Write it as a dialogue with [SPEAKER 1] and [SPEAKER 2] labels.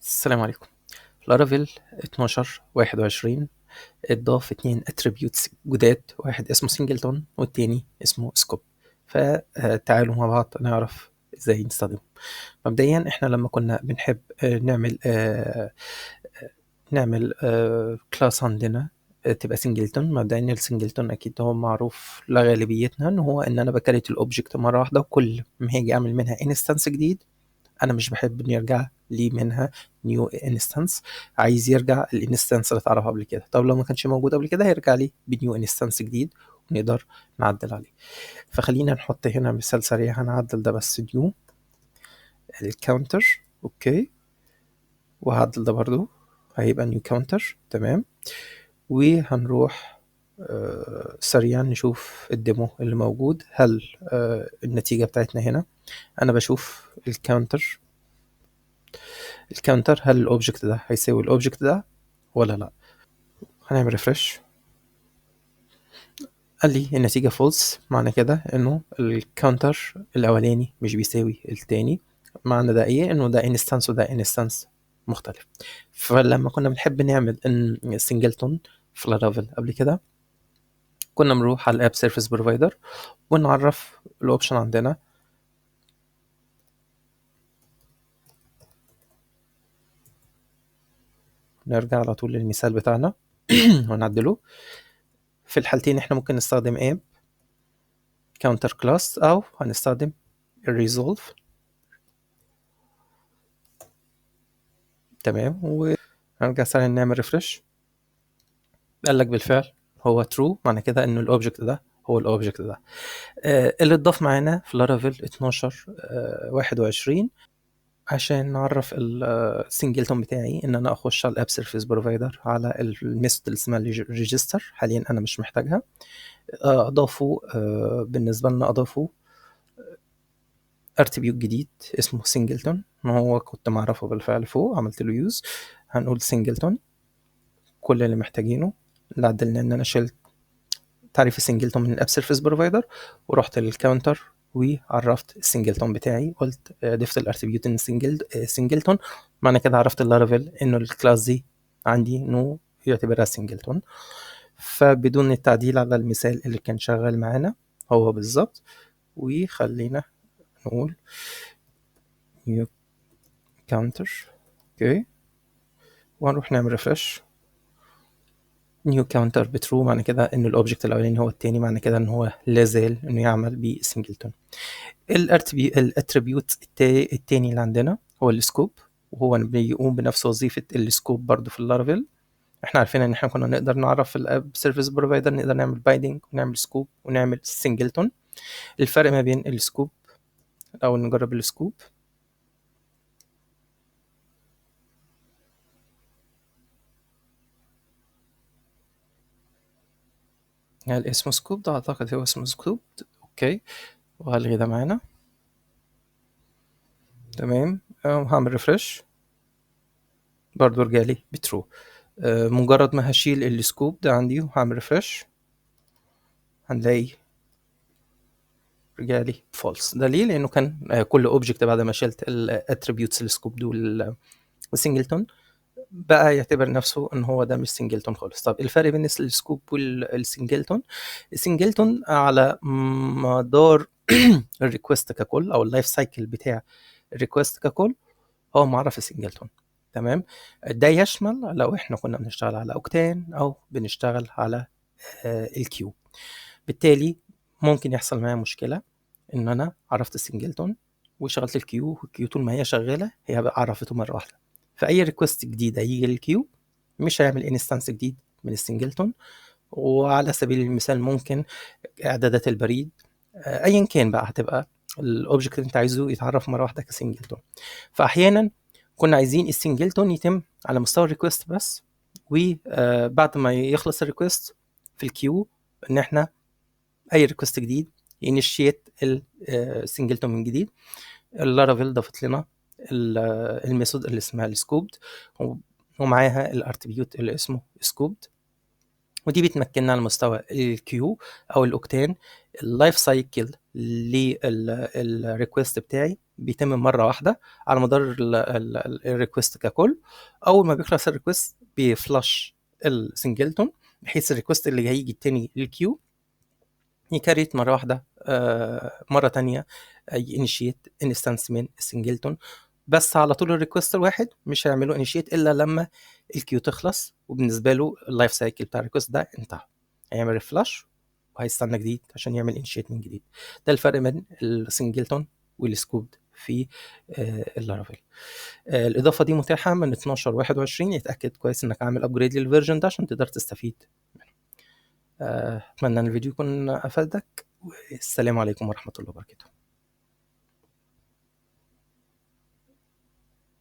[SPEAKER 1] السلام عليكم. لارافيل 12.21 اتضاف 2 اتريبيوتس جداد، واحد اسمه سنجلتون والتاني اسمه سكوب. فتعالوا مع بعض نعرف ازاي نستخدمه. مبدئيا احنا لما كنا بنحب نعمل كلاس عندنا تبقى سنجلتون. مبدئيا السنجلتون اكيد هو معروف لغالبيتنا ان هو ان انا بكريت الاوبجكت مره واحده، وكل ما هاجي اعمل منها انستنس جديد انا مش بحب ان يرجع لي منها نيو انستنس، عايز يرجع الانستنس اللي اتعرف قبل كده. طب لو ما كانش موجود قبل كده هيرجع لي بنيو انستنس جديد ونقدر نعدل عليه. فخلينا نحط هنا مثال سريع هنعدل ده، بس نيو الكاونتر. اوكي، وهعدل ده برضو هيبقى نيو كاونتر. تمام، وهنروح سريعا نشوف الديمو اللي موجود. هل النتيجة بتاعتنا هنا انا بشوف الكاونتر هل الاوبجكت ده هيساوي الاوبجكت ده ولا لا. هنعمل ريفرش، قال لي النتيجة فولس، معنى كده انه الكاونتر الاولاني مش بيساوي التاني. معنى ده ايه؟ انه ده انستانس وده انستانس مختلف. فلما كنا بنحب نعمل ان سنجلتون في لارافيل قبل كده كنا بنروح على الاب سيرفيس بروفايدر ونعرف الاوبشن عندنا. نرجع على طول للمثال بتاعنا ونعدله. في الحالتين احنا ممكن نستخدم اب كاونتر كلاس او هنستخدم الريزولف. تمام، وهنرجع سريع نعمل ريفرش. قال لك بالفعل هو ترو، معنى كده انه الاوبجكت ده هو الاوبجكت ده. اللي اتضاف معانا في لارافيل 12.21 عشان نعرف السنجلتون بتاعي ان انا اخش على الاب سيرفيس بروفايدر على الميثود اللي اسمها ريجستر. حاليا انا مش محتاجها. اضافوا بالنسبه لنا اضافوا اتريبيوت جديد اسمه سنجلتون، ما هو كنت معرفه بالفعل فوق، عملت له يوز. هنقول سنجلتون. كل اللي محتاجينه اللي عدلنا ان انا شلت تعريف السنجلتون من الاب سيرفيس بروفايدر ورحت للكاونتر وعرفت السنجلتون بتاعي، قلت ضفت الاتريبيوت ان سنجلتون. معنى كده عرفت اللارافيل انه الكلاس دي عندي نو يعتبرها سنجلتون. فبدون التعديل على المثال اللي كان شغال معانا هو بالظبط. وخلينا نقول نيو كاونتر. اوكي، وهنروح نعمل ريفرش. نيو كاونتر بترو، معنى كده ان الاوبجكت الاولاني هو التاني، معنى كده ان هو لازال انه يعمل بسنجلتون. الاتريبيوت التاني اللي عندنا هو السكوب، وهو بيقوم بنفس وظيفة السكوب برضو في اللارافيل. احنا عارفين ان احنا كنا نقدر نعرف في الاب سيرفيس بروفايدر نقدر نعمل بايندينج ونعمل سكوب ونعمل سنجلتون. الفرق ما بين السكوب، او نجرب السكوب. هل اسمه سكوب ده؟ اعتقد هو اسمه سكوب. اوكي، وهلغي ده معانا. تمام، هعمل ريفرش برضو رجالي بترو. مجرد ما هشيل السكوب ده عندي وهعمل ريفرش هنلاقي رجالي فولس. ده ليه؟ لانه كان كل اوبجكت بعد ما شلت الاتريبيوتس السكوب دول والسنجلتون بقى يعتبر نفسه ان هو ده مش سنجلتون خالص. طب الفرق بين السكوب والسنجلتون، السنجلتون على مدار الريكوست ككل او اللايف سايكل بتاع الريكوست ككل هو معرف السنجلتون. تمام، ده يشمل لو احنا كنا بنشتغل على اوكتان او بنشتغل على الكيو. بالتالي ممكن يحصل معايا مشكله ان انا عرفت السنجلتون وشغلت الكيو، والكيو طول ما هي شغاله هي بقى عرفته مره واحده. فاي ريكوست جديده يجي للكيو مش هيعمل انستانس جديد من السنجلتون. وعلى سبيل المثال ممكن اعدادات البريد ايا كان بقى هتبقى الاوبجكت اللي انت عايزه يتعرف مره واحده كسنجلتون. فاحيانا كنا عايزين السنجلتون يتم على مستوى الريكوست بس، وبعد ما يخلص الريكوست في الكيو ان احنا اي ريكوست جديد ينشيت السنجلتون من جديد. اللارافيل ضافت لنا الميثود اللي اسمها السكوبد ومعاها الاتريبيوت اللي اسمه سكوبد، ودي بتمكننا على مستوى الكيو او الاوكتان اللايف سايكل للريكوست بتاعي بيتم مره واحده على مدار الريكوست ككل. اول ما بيخلص الريكوست بيفلاش السنجلتون، بحيث الريكوست اللي هيجي التاني للكيو يكريت مره واحده مره تانية ينشيت انستانس من السنجلتون. بس على طول الريكوست الواحد مش هيعملوا انيشيت الا لما الكيو تخلص، وبالنسبه له اللايف سايكل بتاع الريكوست ده انتهى، هيعمل ريفلاش وهيستنى جديد عشان يعمل انيشيت من جديد. ده الفرق بين السنجلتون والسكوبد في اللارافيل. الاضافه دي متاحه من 12/21. يتاكد كويس انك عامل ابجريد للفيرجن ده عشان تقدر تستفيد منه. اتمنى ان الفيديو يكون افادك، والسلام عليكم ورحمه الله وبركاته.